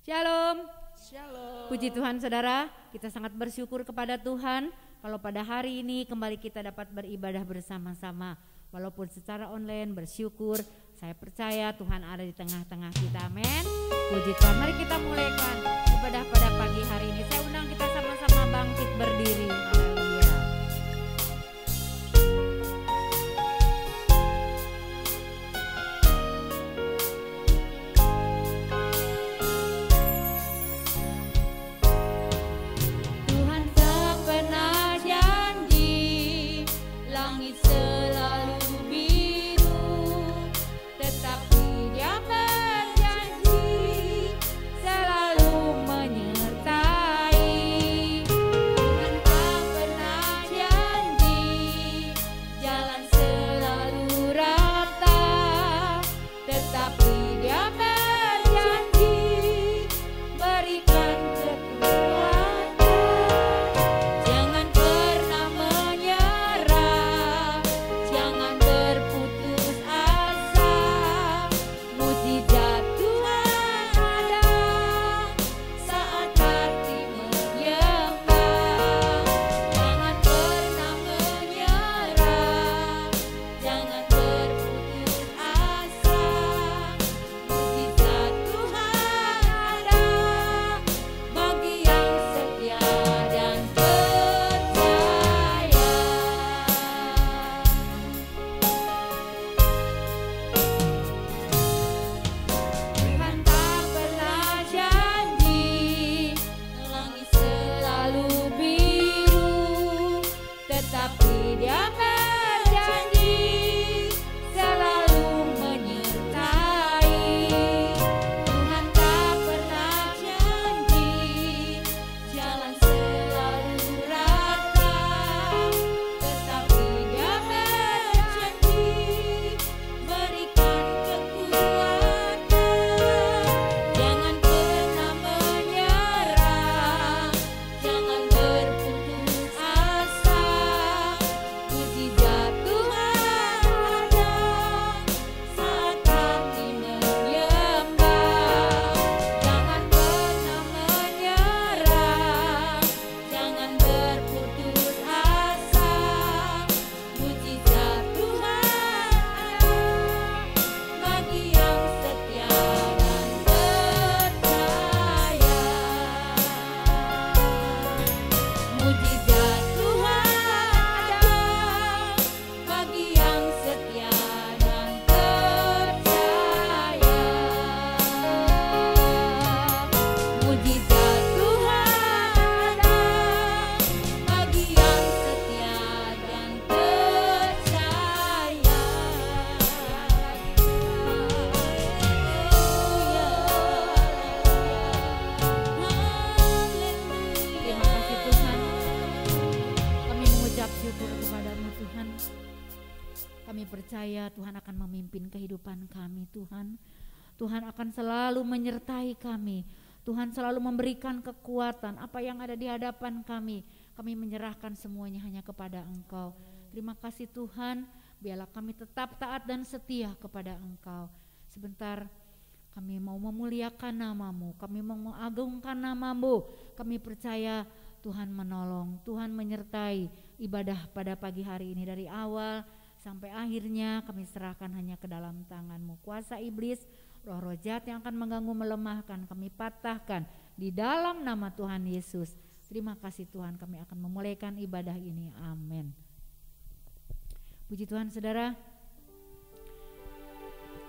Shalom. Shalom. Puji Tuhan saudara, kita sangat bersyukur kepada Tuhan kalau pada hari ini kembali kita dapat beribadah bersama-sama. Walaupun secara online, bersyukur, saya percaya Tuhan ada di tengah-tengah kita, amin. Puji Tuhan, mari kita mulaikan ibadah pada pagi hari ini. Saya undang kita sama-sama bangkit berdiri. Haleluya. Tuhan tak pernah janji langit selalu biru, tetapi Dia berjanji selalu menyertai. Tuhan tak pernah janji jalan selalu rata, tetapi Dia berjanji berikan kekuatan. Jangan pernah menyerah, jangan berputus asa. Mujizat Tuhan ada saat hati menyembah. Jangan pernah menyerah, jangan berputus asa. Mujizat Tuhan ada bagi yang setia dan percaya. Tuhan tak pernah janji langit selalu biru, tetapi Dia berjanji selalu menyertai. Tuhan tak pernah janji jalan selalu rata, tetapi Dia berjanji berikan kekuatan. Jangan pernah menyerah, jangan berputus asa. Mujizat Tuhan ada saat kami menyembah. Jangan pernah menyerah, jangan berputus asa. Mujizat Tuhan ada bagi yang setia dan percaya. Mujizat Tuhan ada bagi yang setia dan percaya. Mujizat Tuhan ada bagi yang setia dan percaya. Terima kasih Tuhan. Kami mengucap syukur kepadamu Tuhan. Kami percaya Tuhan akan memimpin kehidupan kami Tuhan. Tuhan akan selalu menyertai kami. Tuhan selalu memberikan kekuatan apa yang ada di hadapan kami. Kami menyerahkan semuanya hanya kepada Engkau. Terima kasih Tuhan. Biarlah kami tetap taat dan setia kepada Engkau. Sebentar kami mau memuliakan nama-Mu. Kami mau mengagungkan nama-Mu. Kami percaya Tuhan menolong, Tuhan menyertai ibadah pada pagi hari ini. Dari awal sampai akhirnya kami serahkan hanya ke dalam tangan-Mu. Kuasa iblis, roh-roh jahat yang akan mengganggu, melemahkan, kami patahkan di dalam nama Tuhan Yesus. Terima kasih Tuhan, kami akan memulaikan ibadah ini. Amin. Puji Tuhan saudara,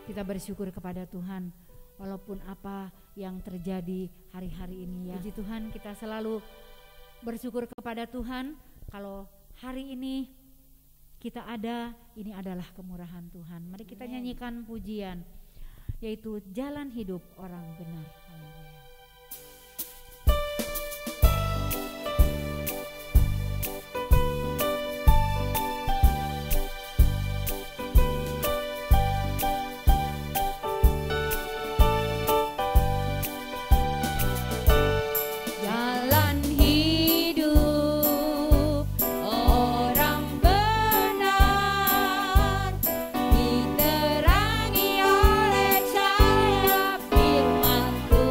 kita bersyukur kepada Tuhan walaupun apa yang terjadi hari-hari ini ya. Puji Tuhan, kita selalu bersyukur kepada Tuhan kalau hari ini kita ada, ini adalah kemurahan Tuhan. Mari kita nyanyikan pujian yaitu Jalan Hidup Orang Benar. Haleluya. Jalan hidup orang benar diterangi oleh cahaya firman-Ku.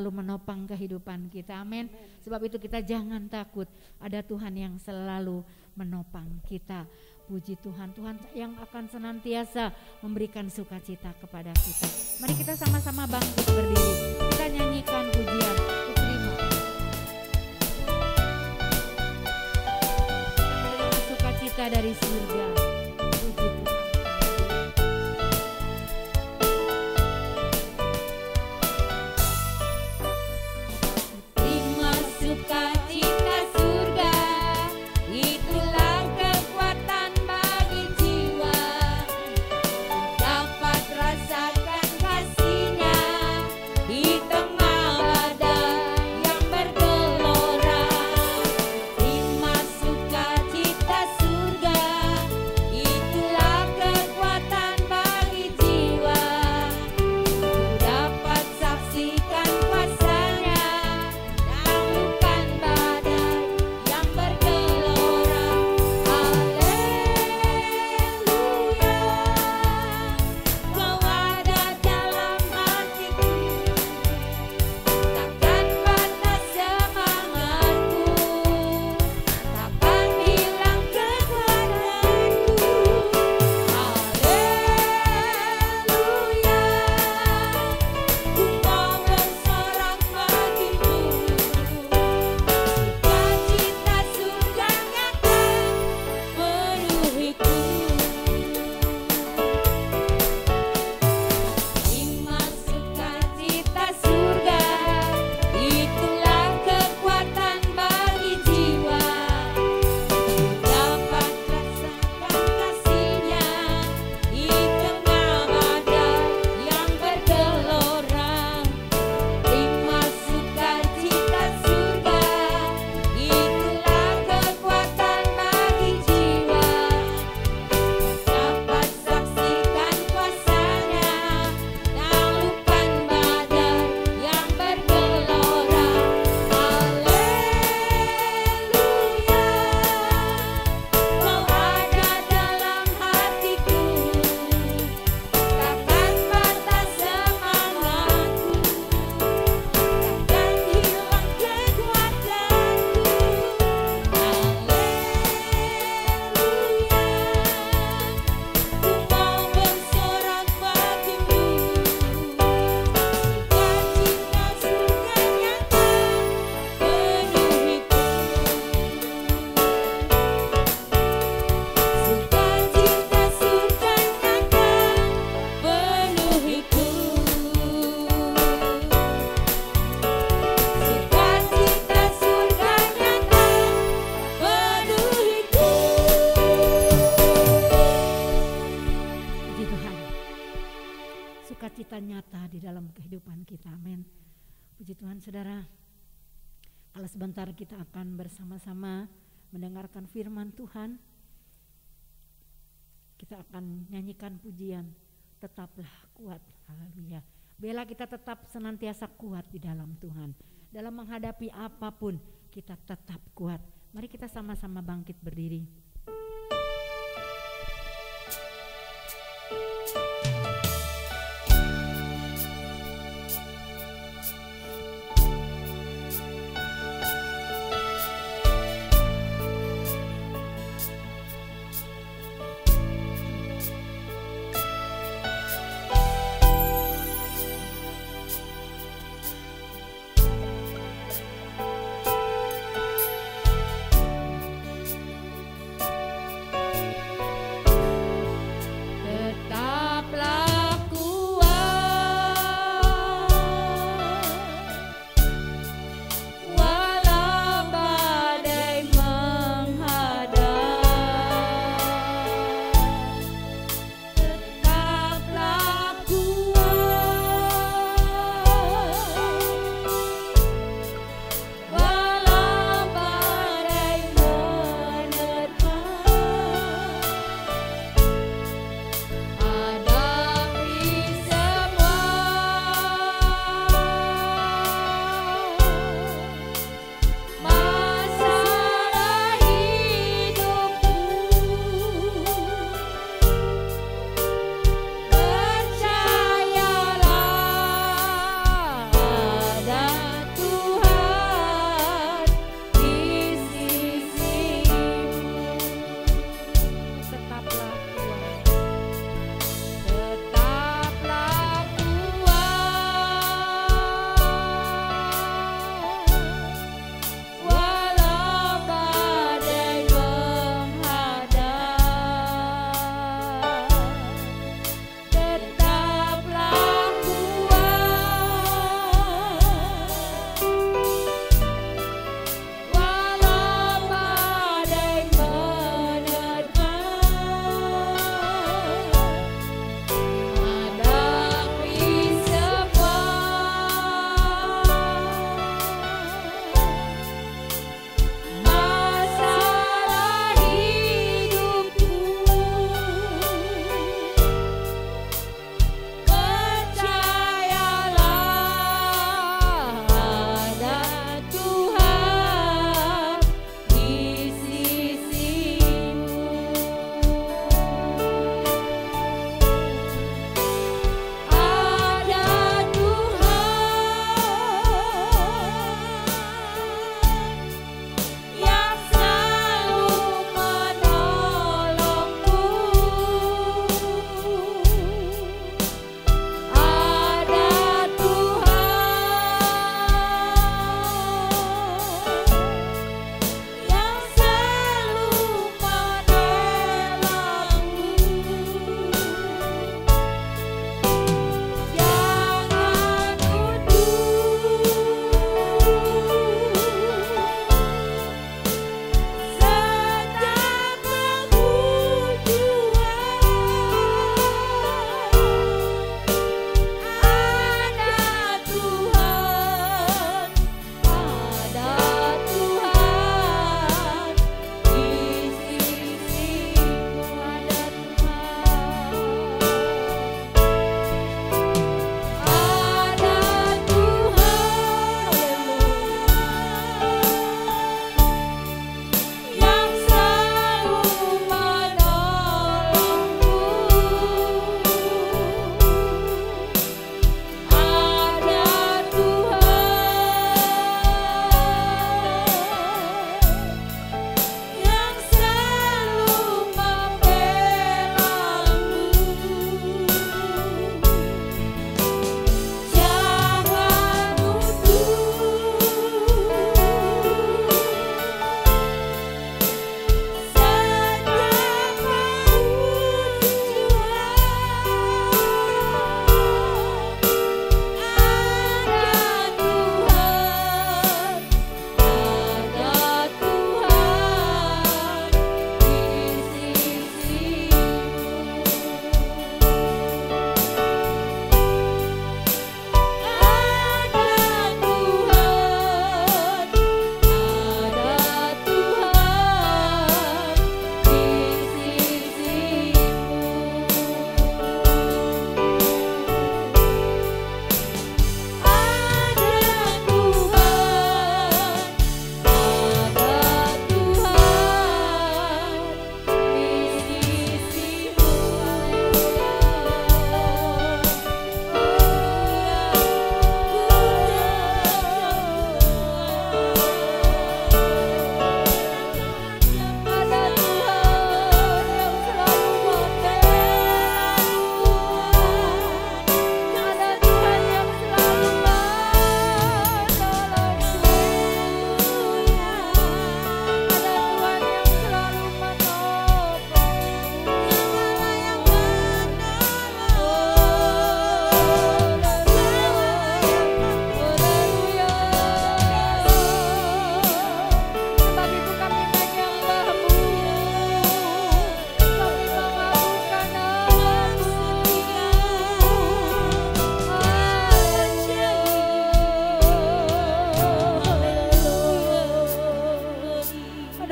selalu menopang kehidupan kita. Amin. Sebab itu kita jangan takut, ada Tuhan yang selalu menopang kita. Puji Tuhan, Tuhan yang akan senantiasa memberikan sukacita kepada kita. Mari kita sama-sama bangkit berdiri, kita nyanyikan pujian Terima. Sukacita dari surga. Puji Tuhan. Sukacita surga, itulah kekuatan bagi jiwa. Dapat rasakan kasih-Nya di tengah badai yang bergelora. Terima sukacita surga, itulah kekuatan bagi jiwa. Dapat saksikan kuasa-Nya bukan badai yang bergelora. Haleluya, Kau ada dalam hatiku, takkan patah semangatku, takkan hilang kekuatanku. Haleluya, ku mau bersorak bagimu. Sukacita surga nyata penuhiku. Terima sukacita surga, itulah kekuatan bagi jiwa. Dapat rasakan kasih-Nya di tengah badai yang bergelora. Terima sukacita surga, itulah kekuatan bagi jiwa. Dapat saksikan kuasa-Nya taklukkan badai yang bergelora. Haleluya, Kau ada dalam hatiku, takkan patah semangatku, takkan hilang kekuatanku. Haleluya, ku mau bersorak bagimu. Sukacita surga nyata penuhiku. Sukacita surga nyata penuhiku. Sukacita surga nyata penuhiku. Puji Tuhan. Sukacita nyata di dalam kehidupan kita. Amin. Puji Tuhan, saudara. Kalau sebentar kita akan bersama-sama mendengarkan firman Tuhan, kita akan nyanyikan pujian Tetaplah Kuat. Haleluya. Bela kita tetap senantiasa kuat di dalam Tuhan. Dalam menghadapi apapun kita tetap kuat. Mari kita sama-sama bangkit berdiri.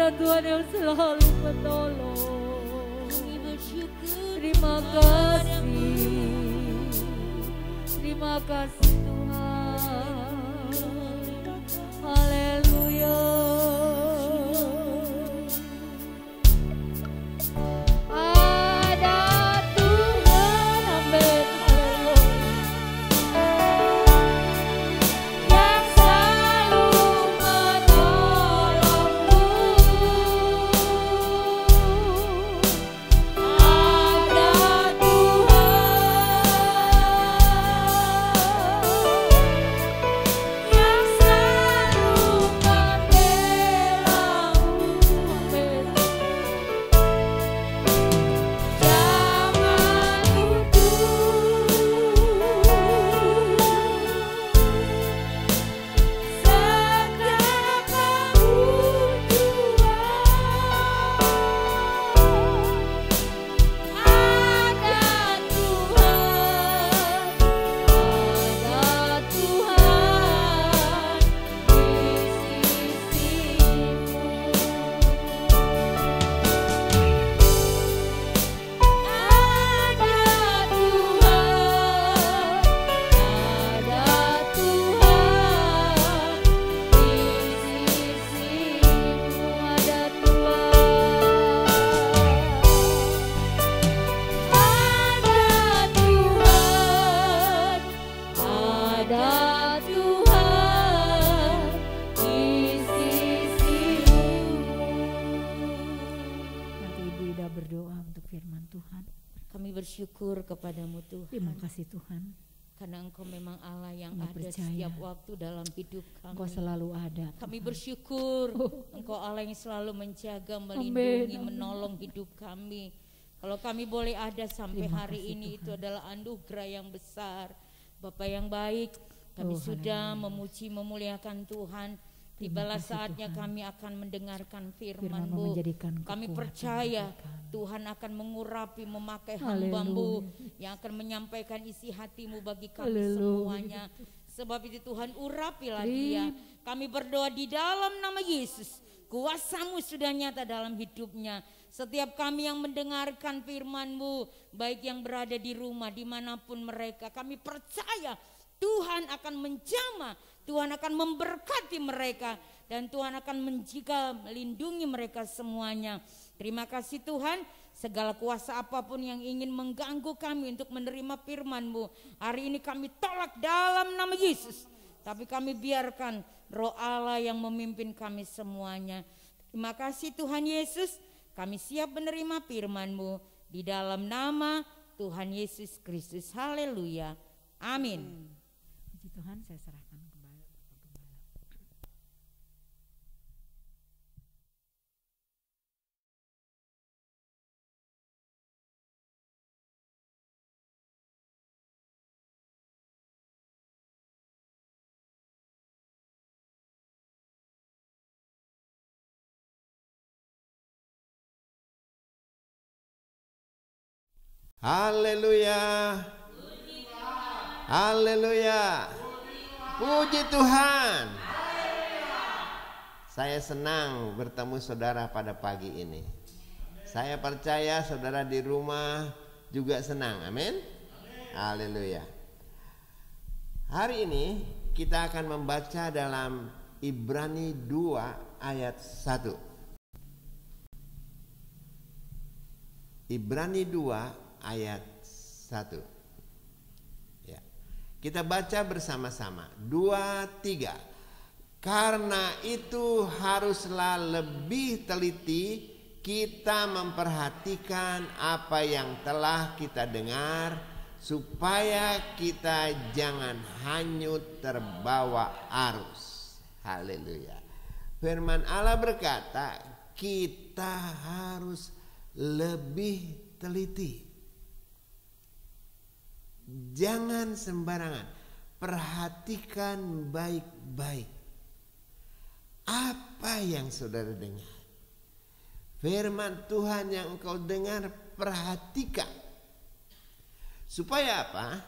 ada Tuhan yang selalu menolong. Kami bersyukur Terima kasih. Terima kasih Tuhan. Haleluya. Ada Tuhan, amin. Haleluya. yang selalu menolongmu. Ada Tuhan yang selalu Kami bersyukur kepadamu Tuhan. Terima kasih Tuhan. Karena Engkau memang Allah yang Kami ada percaya. setiap waktu dalam hidup kami. Engkau selalu ada. Kami Tuhan. bersyukur Engkau Allah yang selalu menjaga, melindungi, Amin. menolong hidup kami. Kalau kami boleh ada sampai Terima hari kasih, ini Tuhan. itu adalah anugerah yang besar. Bapa yang baik, kami Oh, sudah haleluya. memuji memuliakan Tuhan. Terima Tibalah kasih, saatnya Tuhan. kami akan mendengarkan Firman-Mu firman-Mu. menjadikan Kami kekuatan percaya bagi kami. Tuhan akan mengurapi, memakai Haleluya. hamba-Mu yang akan menyampaikan isi hati-Mu bagi kami Haleluya. semuanya. Sebab itu Tuhan urapilah dia. Kami berdoa di dalam nama Yesus. Kuasa-Mu sudah nyata dalam hidupnya. Setiap kami yang mendengarkan firman-Mu, baik yang berada di rumah, dimanapun mereka, kami percaya Tuhan akan menjamah, Tuhan akan memberkati mereka, dan Tuhan akan menjaga, melindungi mereka semuanya. Terima kasih Tuhan, segala kuasa apapun yang ingin mengganggu kami untuk menerima firman-Mu, hari ini kami tolak dalam nama Yesus. Tapi kami biarkan Roh Allah yang memimpin kami semuanya. Terima kasih Tuhan Yesus, kami siap menerima firman-Mu di dalam nama Tuhan Yesus Kristus. Haleluya. Amin. Puji Tuhan, saya serahkan kembali. Haleluya. Haleluya. Puji Tuhan. Saya senang bertemu saudara pada pagi ini. Saya percaya saudara di rumah juga senang. Amin. Haleluya. Hari ini kita akan membaca dalam Ibrani 2 ayat 1. Ibrani 2 ayat 1. Ya. Kita baca bersama-sama. 2, 3. Karena itu haruslah lebih teliti kita memperhatikan apa yang telah kita dengar, supaya kita jangan hanyut terbawa arus. Haleluya. Firman Allah berkata, kita harus lebih teliti. Jangan sembarangan. Perhatikan baik-baik apa yang saudara dengar. Firman Tuhan yang engkau dengar, perhatikan. Supaya apa?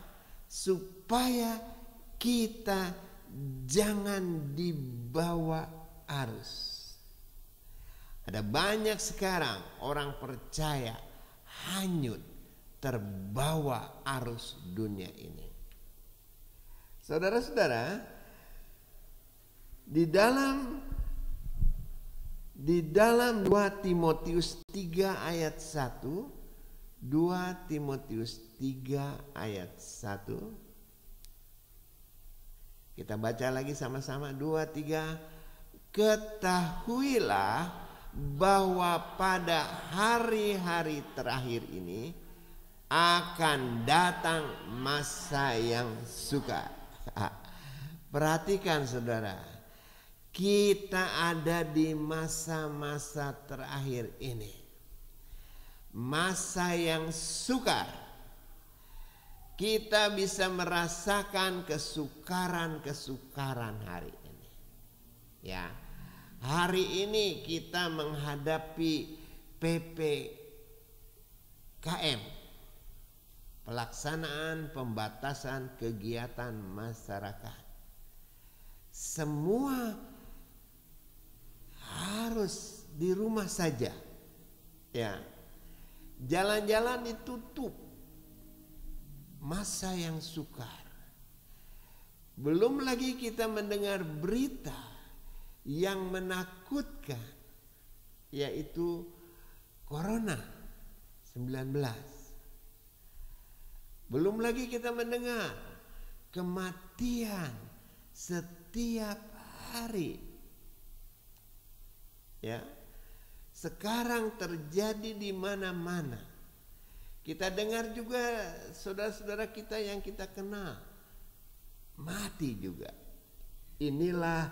Supaya kita jangan dibawa arus. Ada banyak sekarang orang percaya hanyut terbawa arus dunia ini. Saudara-saudara, di dalam 2 Timotius 3 ayat 1, 2 Timotius 3 ayat 1, kita baca lagi sama-sama, 2, 3. Ketahuilah bahwa pada hari-hari terakhir ini akan datang masa yang sukar. Perhatikan saudara, kita ada di masa-masa terakhir ini, masa yang sukar. Kita bisa merasakan kesukaran hari ini. Ya, hari ini kita menghadapi PPKM, pelaksanaan pembatasan kegiatan masyarakat. Semua harus di rumah saja. Ya, jalan-jalan ditutup. Masa yang sukar. Belum lagi kita mendengar berita yang menakutkan, yaitu Corona 19. Belum lagi kita mendengar kematian setiap hari. Ya, sekarang terjadi di mana-mana. Kita dengar juga saudara-saudara kita yang kita kenal mati juga. Inilah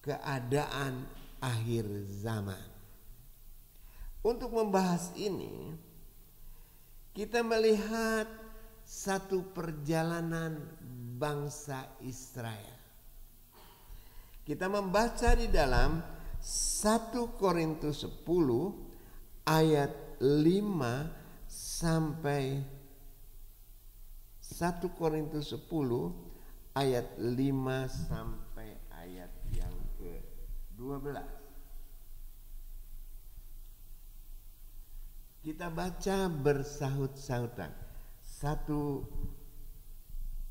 keadaan akhir zaman. Untuk membahas ini, kita melihat satu perjalanan bangsa Israel. Kita membaca di dalam 1 Korintus 10 ayat 5 sampai 1 Korintus 10 ayat 5 sampai ayat yang ke-12. Kita baca bersahut-sahutan. 1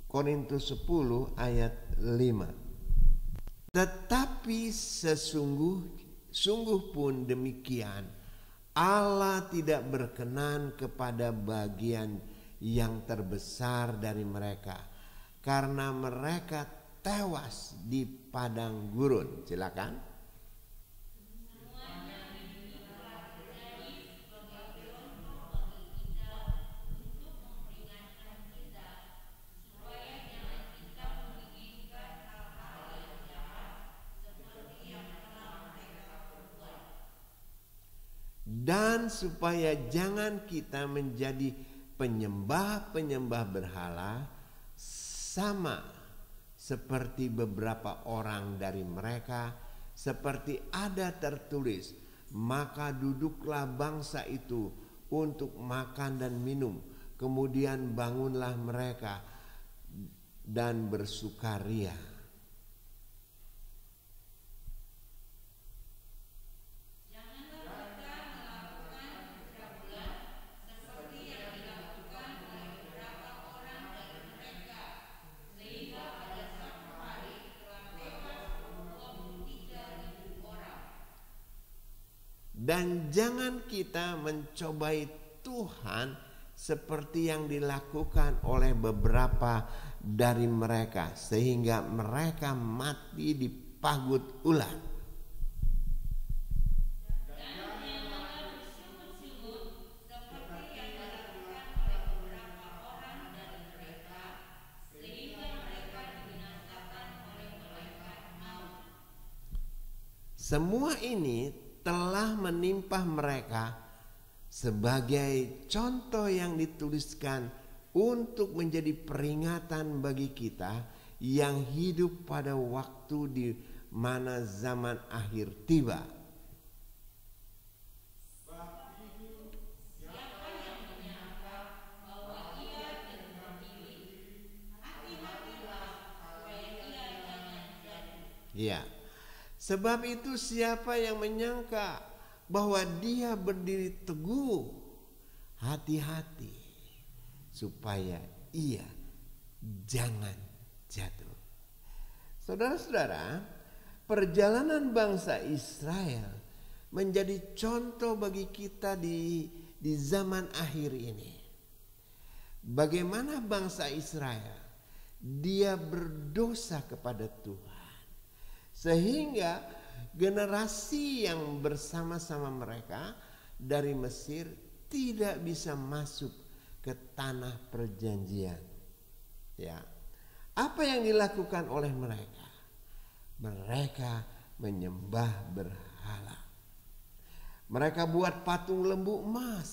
Korintus 10 ayat 5. Tetapi sungguh pun demikian, Allah tidak berkenan kepada bagian yang terbesar dari mereka, karena mereka tewas di padang gurun. Silakan. Dan supaya jangan kita menjadi penyembah-penyembah berhala, sama seperti beberapa orang dari mereka, seperti ada tertulis, maka duduklah bangsa itu untuk makan dan minum, kemudian bangunlah mereka dan bersukaria. Dan jangan kita mencobai Tuhan seperti yang dilakukan oleh beberapa dari mereka, sehingga mereka mati di pagut ular. Semua ini telah menimpa mereka sebagai contoh yang dituliskan untuk menjadi peringatan bagi kita yang hidup pada waktu di mana zaman akhir tiba. Ya. Sebab itu siapa yang menyangka bahwa dia berdiri teguh, hati-hati supaya ia jangan jatuh. Saudara-saudara, perjalanan bangsa Israel menjadi contoh bagi kita di zaman akhir ini. Bagaimana bangsa Israel, dia berdosa kepada Tuhan, sehingga generasi yang bersama-sama mereka dari Mesir tidak bisa masuk ke tanah perjanjian. Ya, apa yang dilakukan oleh mereka? Mereka menyembah berhala. Mereka buat patung lembu emas,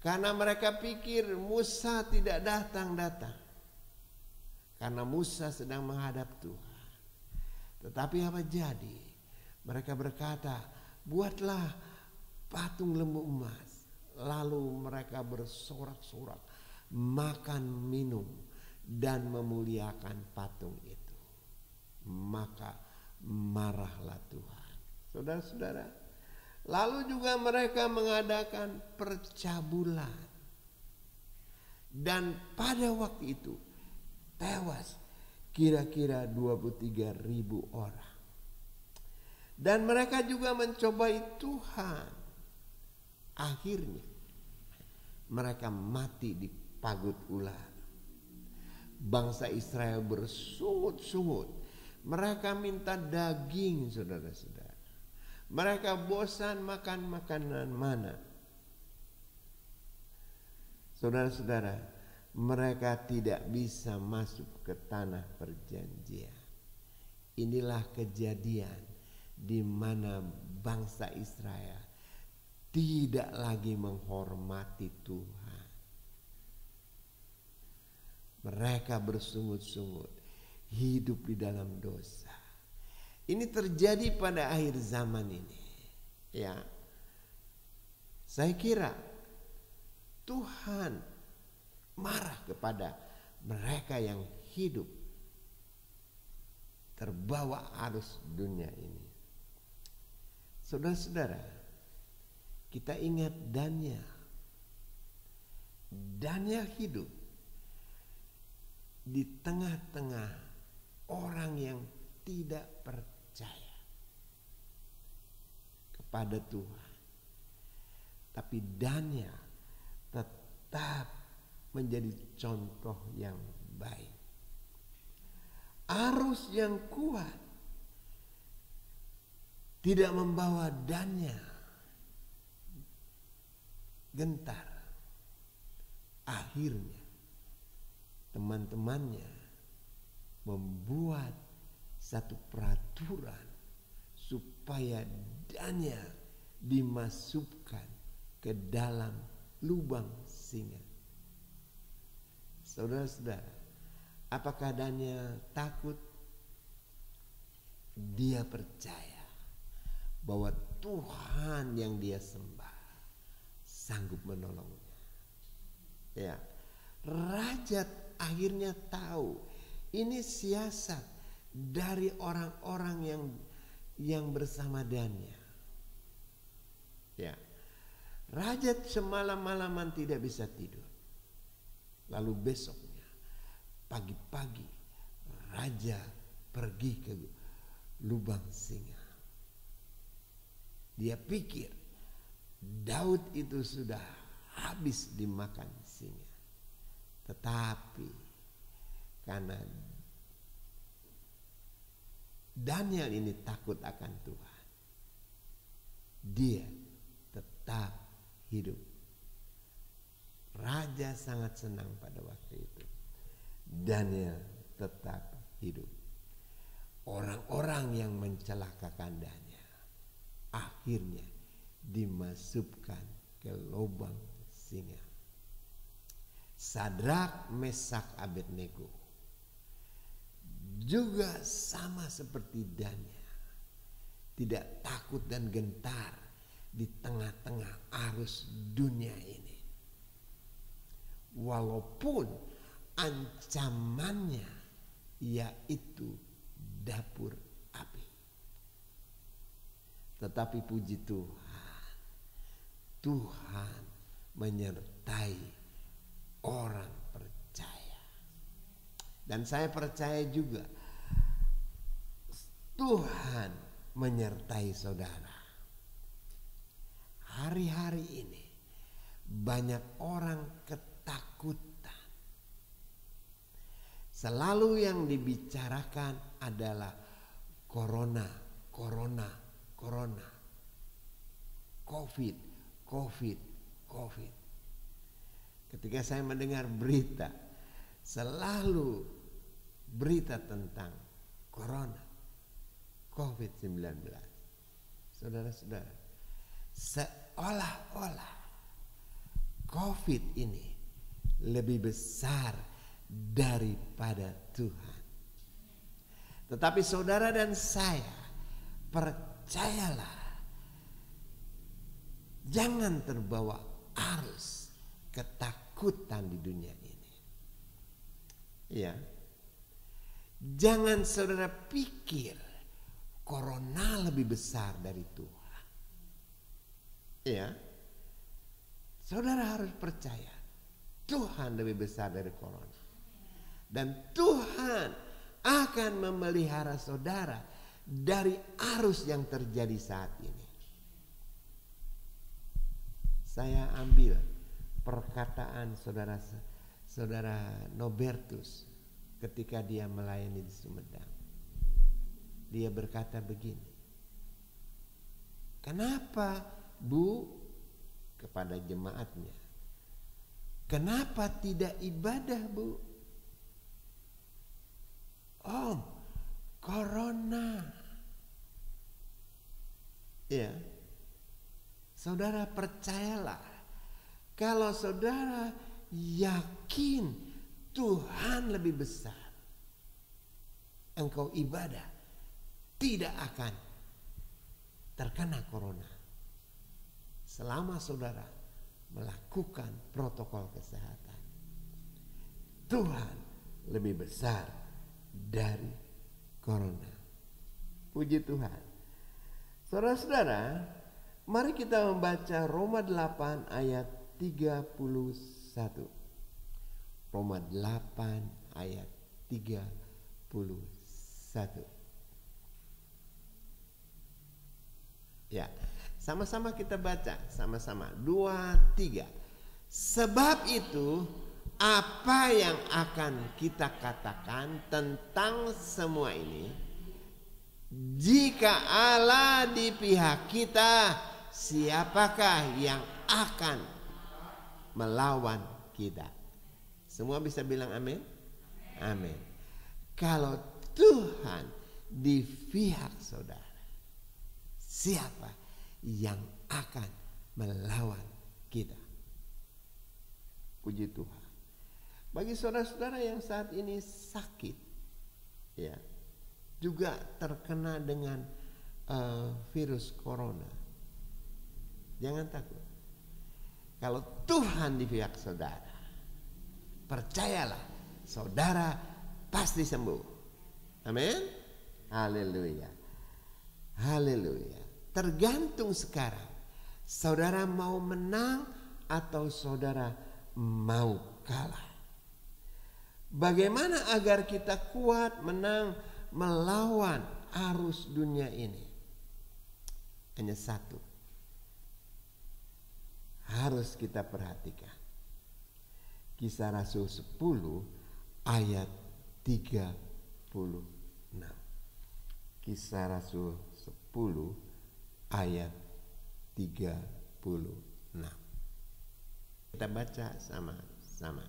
karena mereka pikir Musa tidak datang-datang, karena Musa sedang menghadap Tuhan. Tetapi apa jadi? Mereka berkata, buatlah patung lembu emas. Lalu mereka bersorak-sorak, makan minum dan memuliakan patung itu. Maka marahlah Tuhan. Saudara-saudara, lalu juga mereka mengadakan percabulan. Dan pada waktu itu tewas kira-kira 23.000 orang. Dan mereka juga mencobai Tuhan. Akhirnya mereka mati di pagut ular. Bangsa Israel bersungut-sungut. Mereka minta daging, saudara-saudara. Mereka bosan makan makanan mana. Saudara-saudara, mereka tidak bisa masuk ke tanah perjanjian. Inilah kejadian di mana bangsa Israel tidak lagi menghormati Tuhan. Mereka bersungut-sungut, hidup di dalam dosa. Ini terjadi pada akhir zaman ini. Ya, saya kira Tuhan marah kepada mereka yang hidup terbawa arus dunia ini. Saudara-saudara, kita ingat Daniel. Daniel hidup di tengah-tengah orang yang tidak percaya kepada Tuhan. Tapi Daniel tetap menjadi contoh yang baik. Arus yang kuat tidak membawa Daniel gentar. Akhirnya teman-temannya membuat satu peraturan supaya Daniel dimasukkan ke dalam lubang singa. Saudara-saudara, apakah Daniel takut? Dia percaya bahwa Tuhan yang dia sembah sanggup menolongnya. Ya, raja akhirnya tahu ini siasat dari orang-orang yang bersama Daniel. Ya, raja semalam-malaman tidak bisa tidur. Lalu besoknya pagi-pagi raja pergi ke lubang singa. Dia pikir Daud itu sudah habis dimakan singa. Tetapi karena Daniel ini takut akan Tuhan, dia tetap hidup. Raja sangat senang pada waktu itu. Daniel tetap hidup. Orang-orang yang mencelakakan Daniel akhirnya dimasukkan ke lubang singa. Sadrak, Mesak, Abednego juga sama seperti Daniel, tidak takut dan gentar di tengah-tengah arus dunia ini. Walaupun ancamannya yaitu dapur api. Tetapi puji Tuhan, Tuhan menyertai orang percaya. Dan saya percaya juga Tuhan menyertai saudara. Hari-hari ini banyak orang ketakutan. Selalu yang dibicarakan adalah corona, corona, corona, COVID, COVID, COVID. Ketika saya mendengar berita, selalu berita tentang corona, COVID-19. Saudara-saudara, seolah-olah COVID ini lebih besar daripada Tuhan. Tetapi saudara dan saya, percayalah, jangan terbawa arus ketakutan di dunia ini. Ya, jangan saudara pikir corona lebih besar dari Tuhan. Ya, saudara harus percaya Tuhan lebih besar dari corona. Dan Tuhan akan memelihara saudara dari arus yang terjadi saat ini. Saya ambil perkataan saudara Nobertus ketika dia melayani di Sumedang. Dia berkata begini, "Kenapa, Bu?" kepada jemaatnya, "Kenapa tidak ibadah, Bu?" "Om, corona." Ya, saudara percayalah, kalau saudara yakin Tuhan lebih besar, engkau ibadah tidak akan terkena corona selama saudara melakukan protokol kesehatan. Tuhan lebih besar dari corona. Puji Tuhan. Saudara-saudara, mari kita membaca Roma 8 ayat 31. Roma 8 ayat 31. Ya, sama-sama kita baca, sama-sama. 2, 3. Sebab itu, apa yang akan kita katakan tentang semua ini? Jika Allah di pihak kita, siapakah yang akan melawan kita? Semua bisa bilang amin? Amin. Kalau Tuhan di pihak saudara, siapa yang akan melawan kita? Puji Tuhan. Bagi saudara-saudara yang saat ini sakit, ya, juga terkena dengan virus corona, jangan takut. Kalau Tuhan di pihak saudara, percayalah, saudara pasti sembuh. Amin. Haleluya. Haleluya. Tergantung sekarang, saudara mau menang atau saudara mau kalah. Bagaimana agar kita kuat menang melawan arus dunia ini? Hanya satu harus kita perhatikan. Kisah Rasul 10 ayat 36. Kisah Rasul 10 ayat 36. Kita baca sama-sama.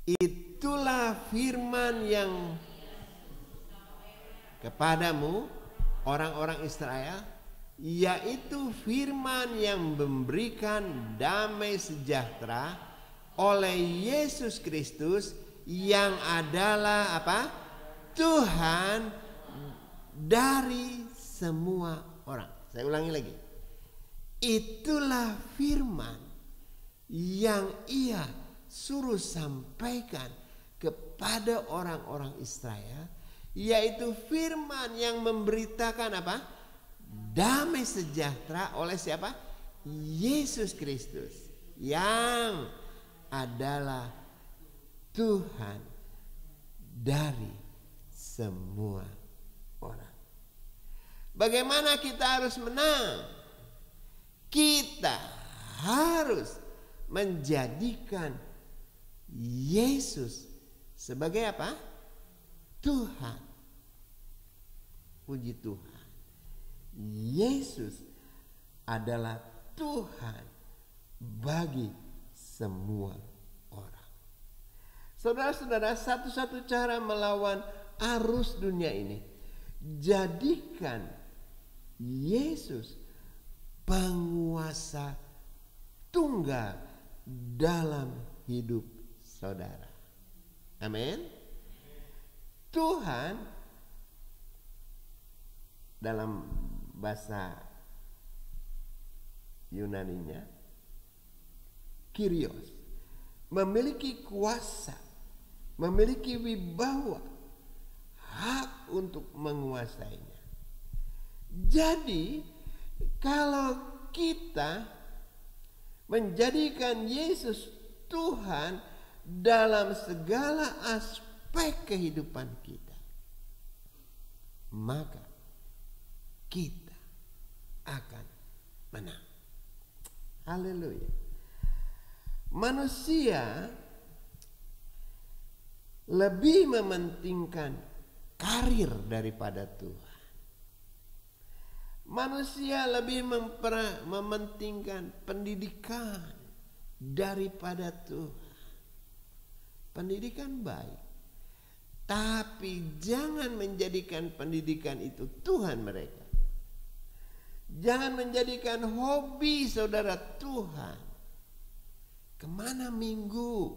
Itulah firman yang kepadamu orang-orang Israel, yaitu firman yang memberikan damai sejahtera oleh Yesus Kristus yang adalah apa? Tuhan dari semua orang. Saya ulangi lagi. Itulah firman yang ia suruh sampaikan kepada orang-orang Israel, yaitu firman yang memberitakan apa? damai sejahtera oleh siapa? Yesus Kristus yang adalah Tuhan dari semua orang. Bagaimana kita harus menang? Kita harus menjadikan Yesus sebagai apa? Tuhan. Puji Tuhan. Yesus adalah Tuhan bagi semua orang. Saudara-saudara, satu-satu cara melawan arus dunia ini, jadikan Yesus penguasa tunggal dalam hidup saudara. Amin. Tuhan dalam bahasa Yunaninya Kyrios, memiliki kuasa, memiliki wibawa, hak untuk menguasainya. Jadi kalau kita menjadikan Yesus Tuhan dalam segala aspek kehidupan kita, maka kita akan menang. Haleluya. Manusia lebih mementingkan karir daripada Tuhan. Manusia lebih mementingkan pendidikan daripada Tuhan. Pendidikan baik, tapi jangan menjadikan pendidikan itu Tuhan mereka. Jangan menjadikan hobi saudara Tuhan. Kemana minggu?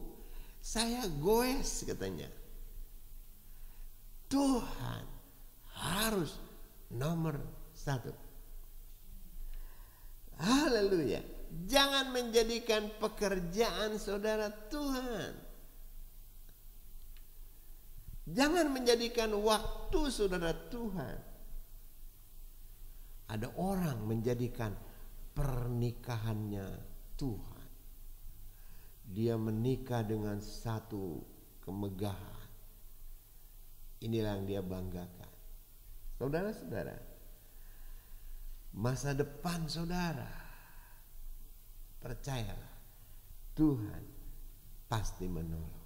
Saya goes katanya. Tuhan harus nomor 1. Haleluya. Jangan menjadikan pekerjaan saudara Tuhan. Jangan menjadikan waktu saudara Tuhan. Ada orang menjadikan pernikahannya Tuhan. Dia menikah dengan satu kemegahan. Inilah yang dia banggakan. Saudara-saudara, masa depan saudara, percayalah, Tuhan pasti menolong.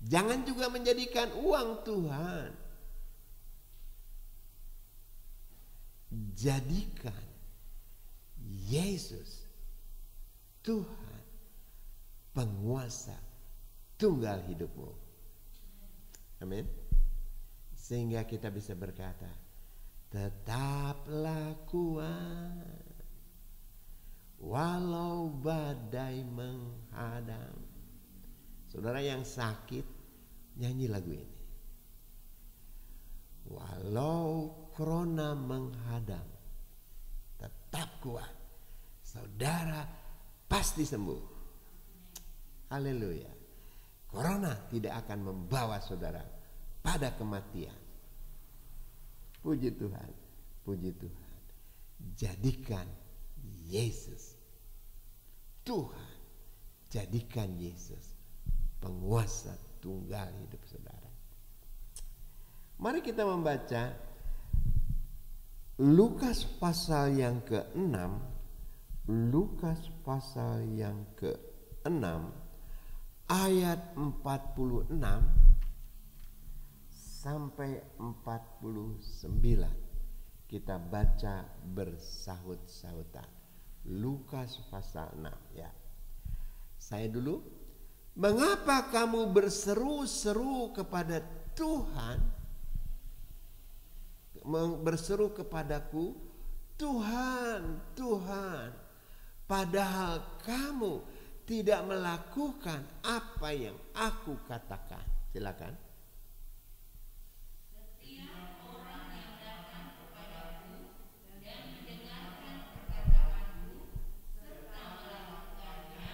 Jangan juga menjadikan uang Tuhan. Jadikan Yesus Tuhan, penguasa tunggal hidupmu. Amin. Sehingga kita bisa berkata, tetaplah kuat walau badai menghadang. Saudara yang sakit, nyanyi lagu ini. Walau corona menghadang, tetap kuat. Saudara pasti sembuh. Haleluya. Corona tidak akan membawa saudara pada kematian. Puji Tuhan, puji Tuhan. Jadikan Yesus Tuhan. Jadikan Yesus penguasa tunggal hidup saudara. Mari kita membaca Lukas pasal yang ke-6. Lukas pasal yang ke-6 ayat 46 sampai 49. Kita baca bersahut-sahutan. Lukas pasal 6 ya. Saya dulu. Mengapa kamu berseru-seru kepada Tuhan? Berseru kepadaku, Tuhan, Tuhan, padahal kamu tidak melakukan apa yang aku katakan. Silakan. Setiap orang yang datang kepadaku dan mendengarkan perkataanku serta melakukannya,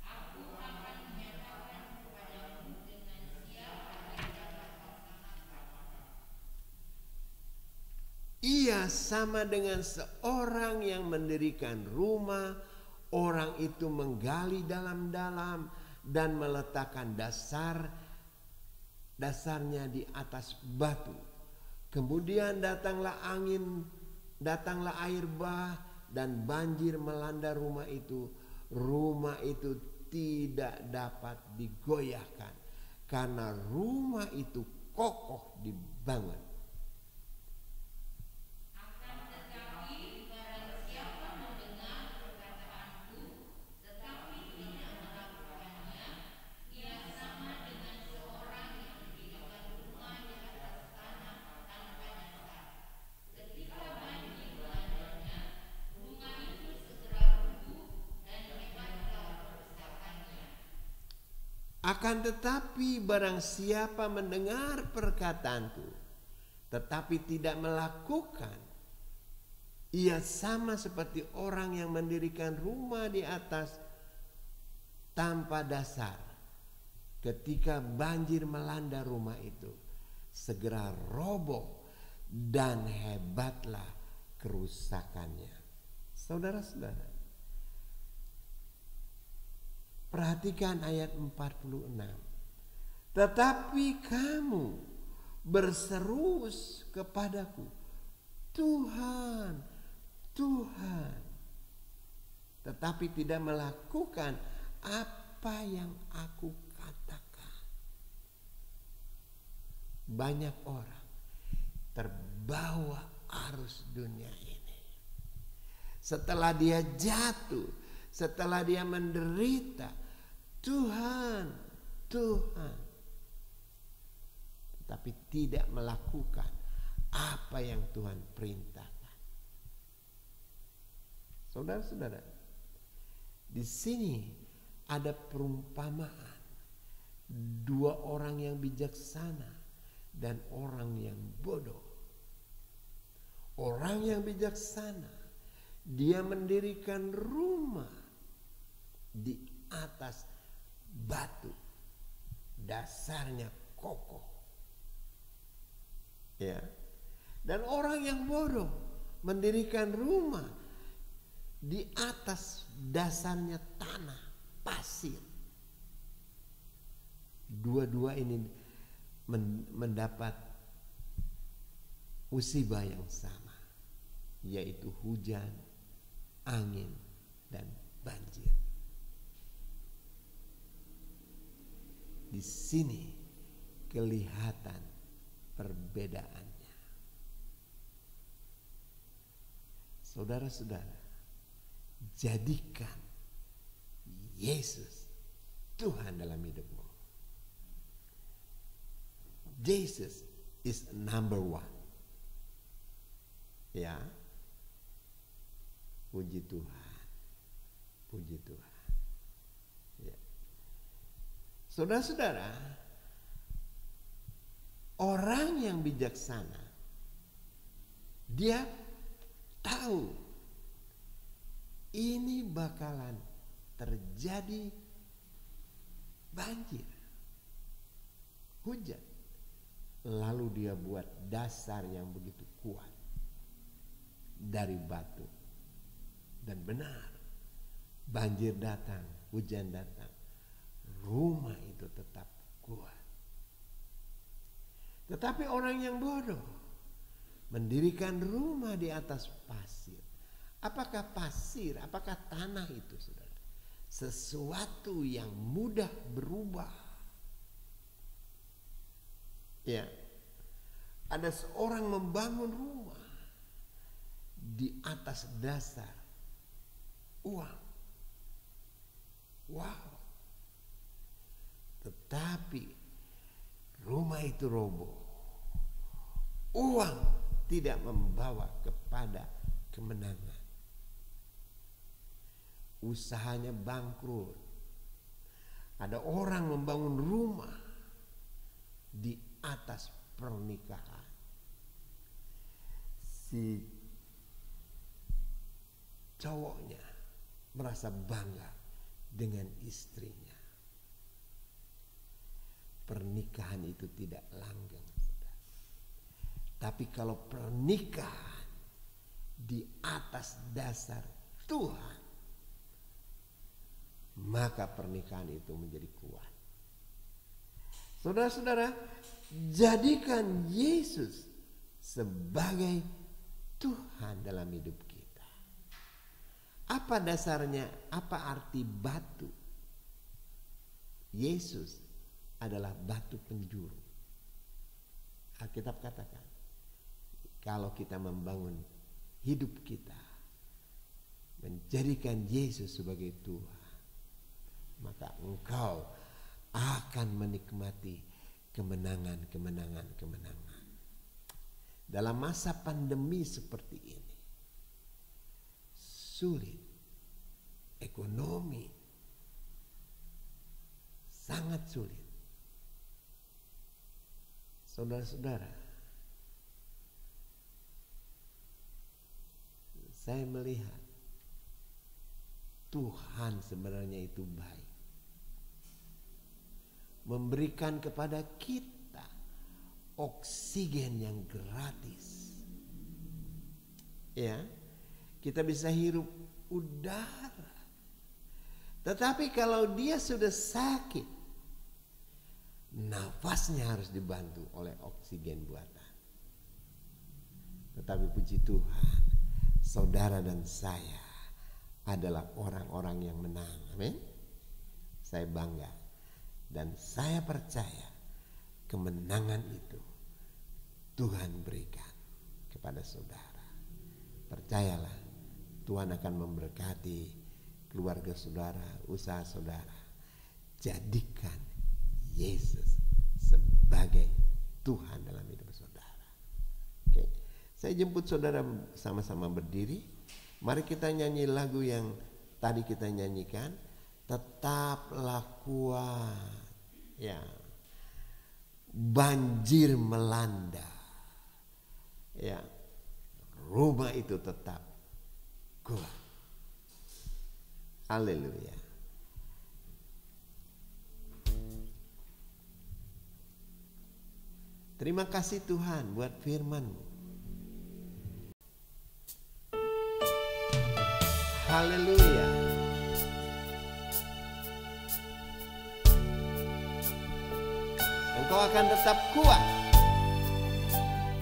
aku akan menyatakan kepadamu dengan siapa ia dapat pasangan. Ia sama dengan seorang yang mendirikan rumah. Orang itu menggali dalam-dalam dan meletakkan dasarnya di atas batu. Kemudian datanglah angin, datanglah air bah dan banjir melanda rumah itu. Rumah itu tidak dapat digoyahkan karena rumah itu kokoh dibangun. Akan tetapi barang siapa mendengar perkataanku tetapi tidak melakukan, ia sama seperti orang yang mendirikan rumah di atas tanpa dasar. Ketika banjir melanda rumah itu, segera roboh dan hebatlah kerusakannya. Saudara-saudara, perhatikan ayat 46. Tetapi kamu berseru kepadaku, Tuhan, Tuhan, tetapi tidak melakukan apa yang aku katakan. Banyak orang terbawa arus dunia ini. Setelah dia jatuh, setelah dia menderita, Tuhan, Tuhan, tetapi tidak melakukan apa yang Tuhan perintahkan. Saudara-saudara, di sini ada perumpamaan dua orang yang bijaksana dan orang yang bodoh. Orang yang bijaksana, dia mendirikan rumah di atas batu, dasarnya kokoh, ya. Dan orang yang bodoh mendirikan rumah di atas dasarnya tanah, pasir. Dua-dua ini mendapat musibah yang sama, yaitu hujan, angin, dan banjir. Di sini kelihatan perbedaannya. Saudara-saudara, jadikan Yesus Tuhan dalam hidupmu. Jesus is number one. Ya, puji Tuhan, puji Tuhan. Ya. Saudara-saudara, orang yang bijaksana, dia tahu ini bakalan terjadi banjir, hujan. Lalu dia buat dasar yang begitu kuat dari batu. Dan benar, banjir datang, hujan datang, rumah itu tetap kuat. Tetapi orang yang bodoh mendirikan rumah di atas pasir. Apakah pasir, apakah tanah itu, saudara? Sesuatu yang mudah berubah. Ya, ada seorang membangun rumah di atas dasar uang. Wow. Tetapi rumah itu roboh. Uang tidak membawa kepada kemenangan. Usahanya bangkrut. Ada orang membangun rumah di atas pernikahan. Si cowoknya merasa bangga dengan istrinya. Pernikahan itu tidak langgeng, saudara. Tapi kalau pernikahan di atas dasar Tuhan, maka pernikahan itu menjadi kuat. Saudara-saudara, jadikan Yesus sebagai Tuhan dalam hidup kita. Apa dasarnya? Apa arti batu? Yesus adalah batu penjuru. Alkitab katakan, kalau kita membangun hidup kita, menjadikan Yesus sebagai Tuhan, maka engkau akan menikmati kemenangan. Dalam masa pandemi seperti ini, sulit, ekonomi sangat sulit. Saudara-saudara, saya melihat Tuhan sebenarnya itu baik, memberikan kepada kita oksigen yang gratis. Ya, kita bisa hirup udara. Tetapi kalau dia sudah sakit, nafasnya harus dibantu oleh oksigen buatan. Tetapi puji Tuhan, saudara dan saya adalah orang-orang yang menang. Amin. Saya bangga dan saya percaya kemenangan itu Tuhan berikan kepada saudara. Percayalah, Tuhan akan memberkati keluarga saudara, usaha saudara. Jadikan Yesus sebagai Tuhan dalam hidup saudara. Oke, saya jemput saudara sama-sama berdiri. Mari kita nyanyi lagu yang tadi kita nyanyikan, Tetaplah Kuat. Ya, banjir melanda. Ya, rumah itu tetap kuat. Haleluya. Terima kasih Tuhan buat firman-Mu. Haleluya. Engkau akan tetap kuat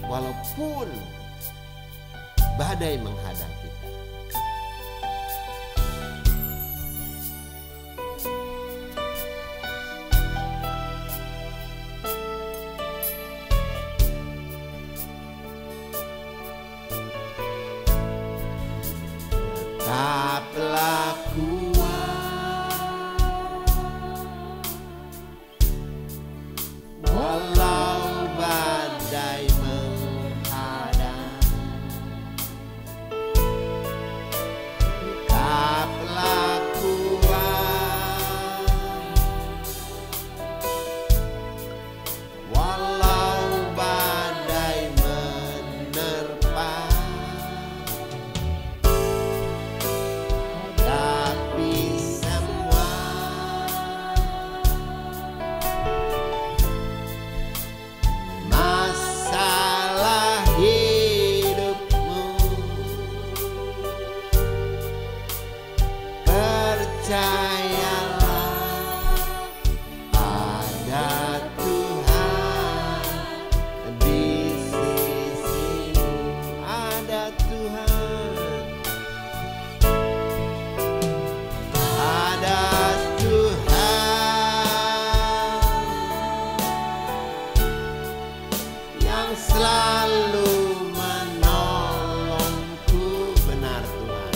walaupun badai menghadang kita. Tetaplah kuat walau badai menghadang. Tetaplah kuat walau badai menerpa. Selalu menolongku, benar Tuhan.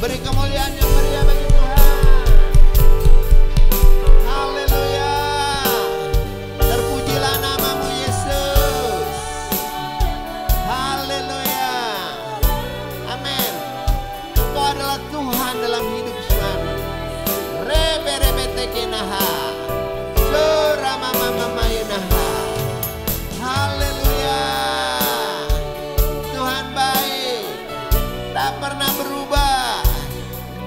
Beri kemuliaan yang meriah bagi Tuhan. Haleluya. Terpujilah namamu Yesus. Haleluya. Amin. Engkau adalah Tuhan dalam hidup suami. Rebe-rebe-tekenaha. Surama-mama-mayunaha. Haleluya. Tuhan baik, tak pernah berubah.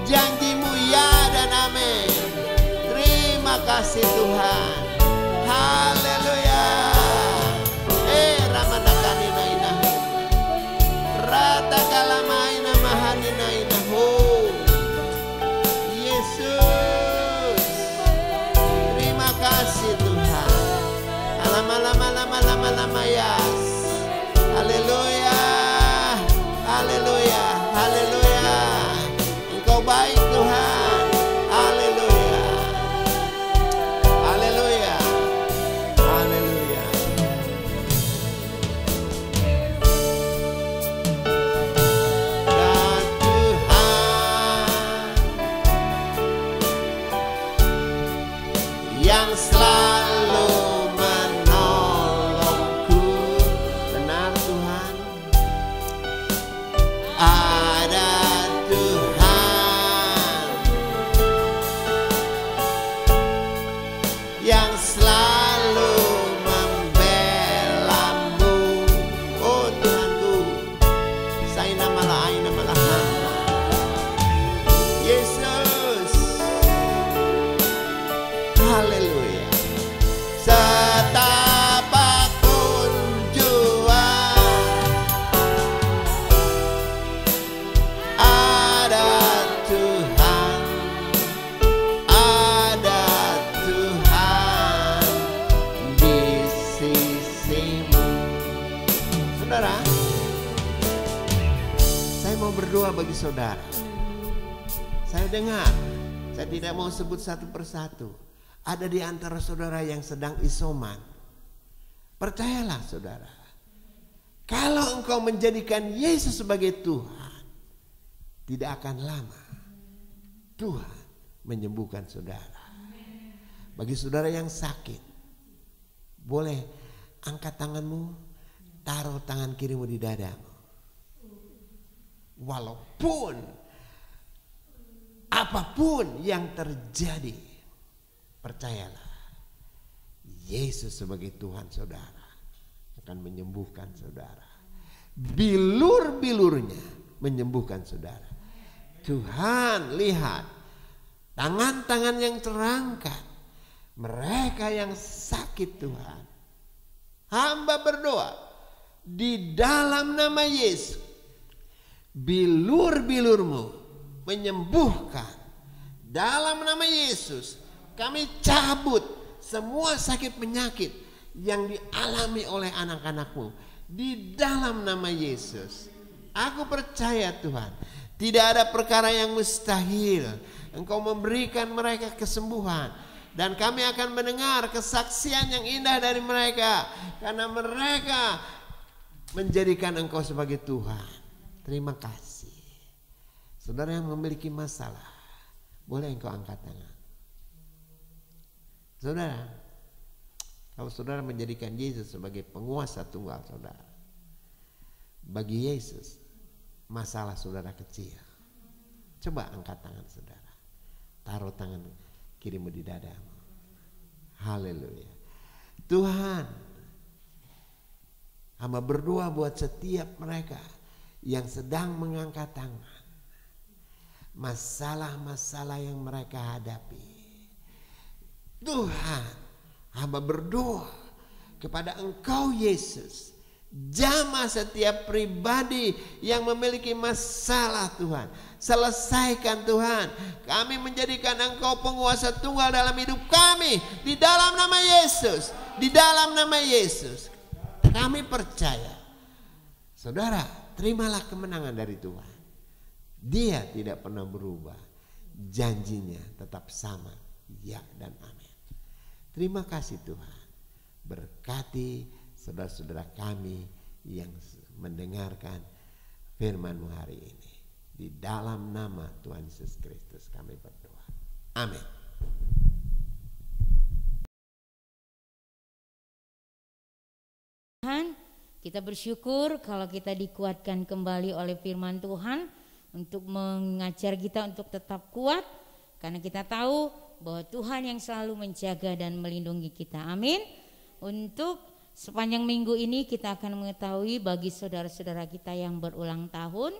Janjimu ya dan amin. Terima kasih Tuhan. Haleluya. Ramadakani inahu. Rata kalamaina mahanina inahu. Yesus. Terima kasih Tuhan. Lama-lama yas. Haleluya. Haleluya. Haleluya. Engkau baik Tuhan. Haleluya. Haleluya. Haleluya. Dan Tuhan yang selalu menolongku. Benar Tuhan. Ada Tuhan yang selalu membelamu. Oh Tuhanku, Saina malah aina malah hana. Yesus. Haleluya. Setapapun jua ada Tuhan, ada Tuhan di sisimu. Saudara, saya mau berdoa bagi saudara. Saya dengar, saya tidak mau sebut satu persatu. Ada di antara saudara yang sedang isoman. Percayalah saudara, kalau engkau menjadikan Yesus sebagai Tuhan, tidak akan lama Tuhan menyembuhkan saudara. Bagi saudara yang sakit, boleh angkat tanganmu, taruh tangan kirimu di dadamu. Walaupun apapun yang terjadi, percayalah, Yesus sebagai Tuhan saudara akan menyembuhkan saudara. Bilur-bilurnya menyembuhkan saudara. Tuhan lihat tangan-tangan yang terangkat, mereka yang sakit Tuhan. Hamba berdoa di dalam nama Yesus, bilur-bilurmu menyembuhkan. Dalam nama Yesus kami cabut semua sakit penyakit yang dialami oleh anak-anakmu. Di dalam nama Yesus, aku percaya Tuhan, tidak ada perkara yang mustahil. Engkau memberikan mereka kesembuhan, dan kami akan mendengar kesaksian yang indah dari mereka, karena mereka menjadikan Engkau sebagai Tuhan. Terima kasih. Saudara yang memiliki masalah, boleh engkau angkat tangan. Saudara, kalau saudara menjadikan Yesus sebagai penguasa tunggal saudara, bagi Yesus masalah saudara kecil. Coba angkat tangan saudara, taruh tangan kirimu di dadamu. Haleluya. Tuhan, hamba berdoa buat setiap mereka yang sedang mengangkat tangan, masalah-masalah yang mereka hadapi. Tuhan, hamba berdoa kepada Engkau Yesus, jamah setiap pribadi yang memiliki masalah Tuhan. Selesaikan Tuhan. Kami menjadikan Engkau penguasa tunggal dalam hidup kami. Di dalam nama Yesus. Di dalam nama Yesus. Kami percaya. Saudara, terimalah kemenangan dari Tuhan. Dia tidak pernah berubah. Janjinya tetap sama. Ya dan amin. Terima kasih Tuhan. Berkati saudara-saudara kami yang mendengarkan firman-Mu hari ini. Di dalam nama Tuhan Yesus Kristus kami berdoa. Amin. Tuhan, kita bersyukur kalau kita dikuatkan kembali oleh firman Tuhan untuk mengajar kita untuk tetap kuat, karena kita tahu bahwa Tuhan yang selalu menjaga dan melindungi kita. Amin. Untuk sepanjang minggu ini kita akan mengetahui bagi saudara-saudara kita yang berulang tahun,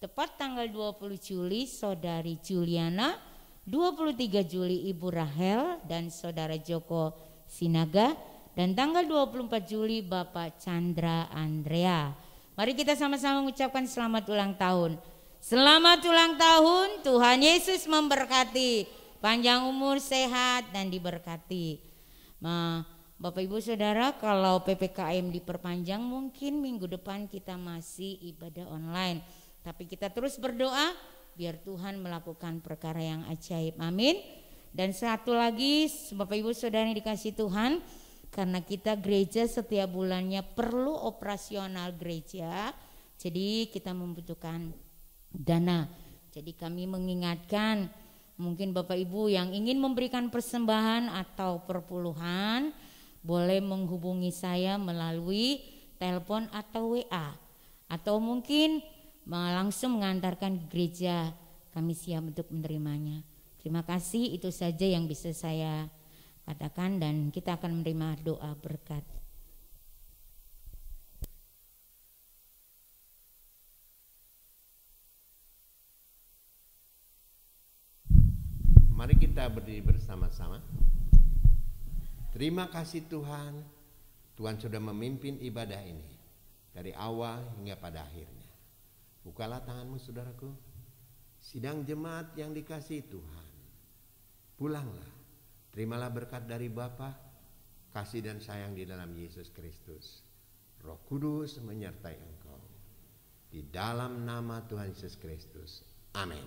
tepat tanggal 20 Juli Saudari Juliana, 23 Juli Ibu Rahel dan Saudara Joko Sinaga, dan tanggal 24 Juli Bapak Chandra Andrea. Mari kita sama-sama mengucapkan selamat ulang tahun. Selamat ulang tahun, Tuhan Yesus memberkati, panjang umur, sehat dan diberkati. Bapak Ibu Saudara, kalau PPKM diperpanjang mungkin minggu depan kita masih ibadah online. Tapi kita terus berdoa biar Tuhan melakukan perkara yang ajaib. Amin. Dan satu lagi Bapak Ibu Saudara yang dikasihi Tuhan, karena kita gereja setiap bulannya perlu operasional gereja, jadi kita membutuhkan dana. Jadi kami mengingatkan, mungkin Bapak Ibu yang ingin memberikan persembahan atau perpuluhan boleh menghubungi saya melalui telepon atau WA, atau mungkin langsung mengantarkan ke gereja, kami siap untuk menerimanya. Terima kasih, itu saja yang bisa saya katakan, dan kita akan menerima doa berkat. Mari kita berdiri bersama-sama. Terima kasih Tuhan, Tuhan sudah memimpin ibadah ini dari awal hingga pada akhirnya. Bukalah tanganmu saudaraku. Sidang jemaat yang dikasihi Tuhan, pulanglah, terimalah berkat dari Bapa, kasih dan sayang di dalam Yesus Kristus. Roh Kudus menyertai engkau. Di dalam nama Tuhan Yesus Kristus. Amin.